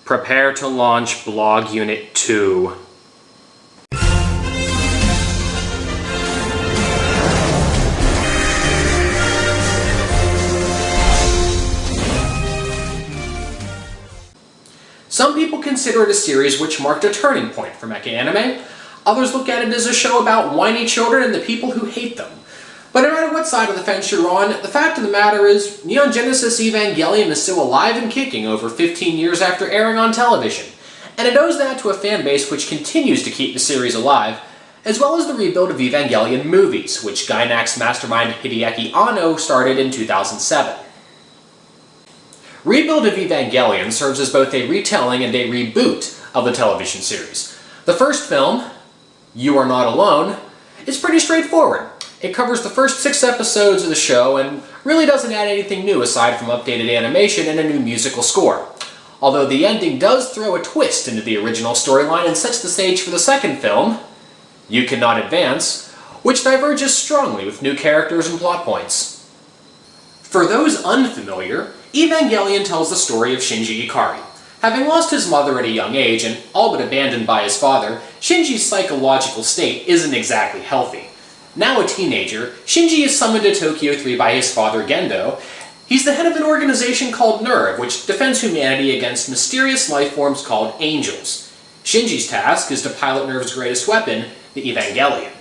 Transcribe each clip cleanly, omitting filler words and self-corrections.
Prepare to launch Blog Unit 2. Some people consider it a series which marked a turning point for mecha anime. Others look at it as a show about whiny children and the people who hate them. But no matter what side of the fence you're on, the fact of the matter is, Neon Genesis Evangelion is still alive and kicking over 15 years after airing on television. And it owes that to a fan base which continues to keep the series alive, as well as the Rebuild of Evangelion movies, which Gainax mastermind Hideaki Anno started in 2007. Rebuild of Evangelion serves as both a retelling and a reboot of the television series. The first film, You Are Not Alone, is pretty straightforward. It covers the first 6 episodes of the show and really doesn't add anything new aside from updated animation and a new musical score. Although the ending does throw a twist into the original storyline and sets the stage for the second film, You Cannot Advance, which diverges strongly with new characters and plot points. For those unfamiliar, Evangelion tells the story of Shinji Ikari. Having lost his mother at a young age and all but abandoned by his father, Shinji's psychological state isn't exactly healthy. Now a teenager, Shinji is summoned to Tokyo 3 by his father Gendo. He's the head of an organization called NERV, which defends humanity against mysterious life forms called angels. Shinji's task is to pilot NERV's greatest weapon, the Evangelion.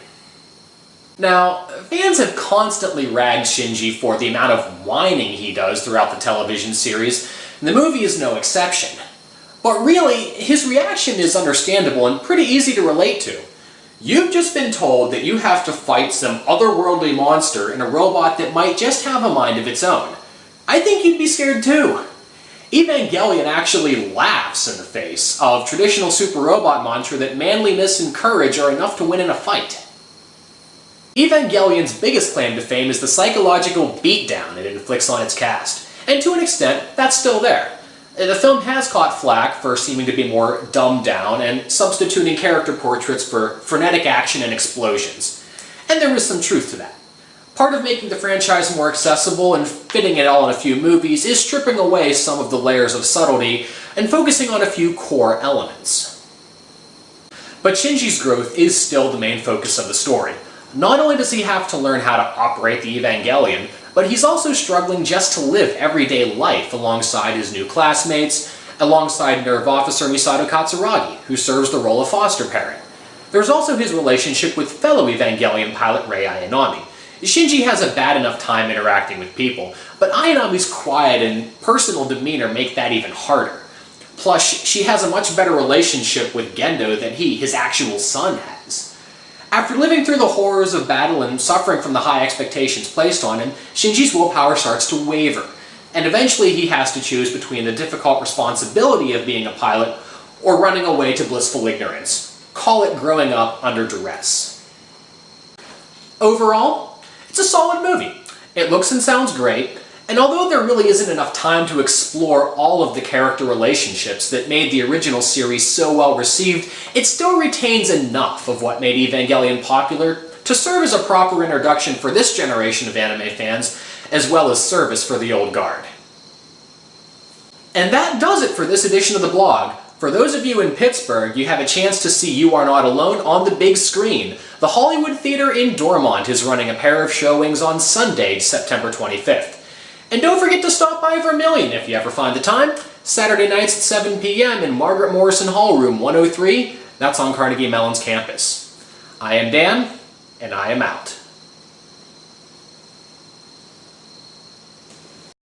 Now, fans have constantly ragged Shinji for the amount of whining he does throughout the television series, and the movie is no exception. But really, his reaction is understandable and pretty easy to relate to. You've just been told that you have to fight some otherworldly monster in a robot that might just have a mind of its own. I think you'd be scared too. Evangelion actually laughs in the face of traditional super robot mantra that manliness and courage are enough to win in a fight. Evangelion's biggest claim to fame is the psychological beatdown it inflicts on its cast, and to an extent, that's still there. The film has caught flack for seeming to be more dumbed down and substituting character portraits for frenetic action and explosions. And there is some truth to that. Part of making the franchise more accessible and fitting it all in a few movies is stripping away some of the layers of subtlety and focusing on a few core elements. But Shinji's growth is still the main focus of the story. Not only does he have to learn how to operate the Evangelion, but he's also struggling just to live everyday life alongside his new classmates, alongside NERV officer Misato Katsuragi, who serves the role of foster parent. There's also his relationship with fellow Evangelion pilot Rei Ayanami. Shinji has a bad enough time interacting with people, but Ayanami's quiet and personal demeanor make that even harder. Plus, she has a much better relationship with Gendo than he, his actual son, has. After living through the horrors of battle and suffering from the high expectations placed on him, Shinji's willpower starts to waver, and eventually he has to choose between the difficult responsibility of being a pilot or running away to blissful ignorance. Call it growing up under duress. Overall, it's a solid movie. It looks and sounds great, and although there really isn't enough time to explore all of the character relationships that made the original series so well received, it still retains enough of what made Evangelion popular to serve as a proper introduction for this generation of anime fans, as well as service for the old guard. And that does it for this edition of the blog. For those of you in Pittsburgh, you have a chance to see You Are Not Alone on the big screen. The Hollywood Theater in Dormont is running a pair of showings on Sunday, September 25th. And don't forget to stop by Vermilion if you ever find the time. Saturday nights at 7 p.m. in Margaret Morrison Hall, room 103. That's on Carnegie Mellon's campus. I am Dan, and I am out.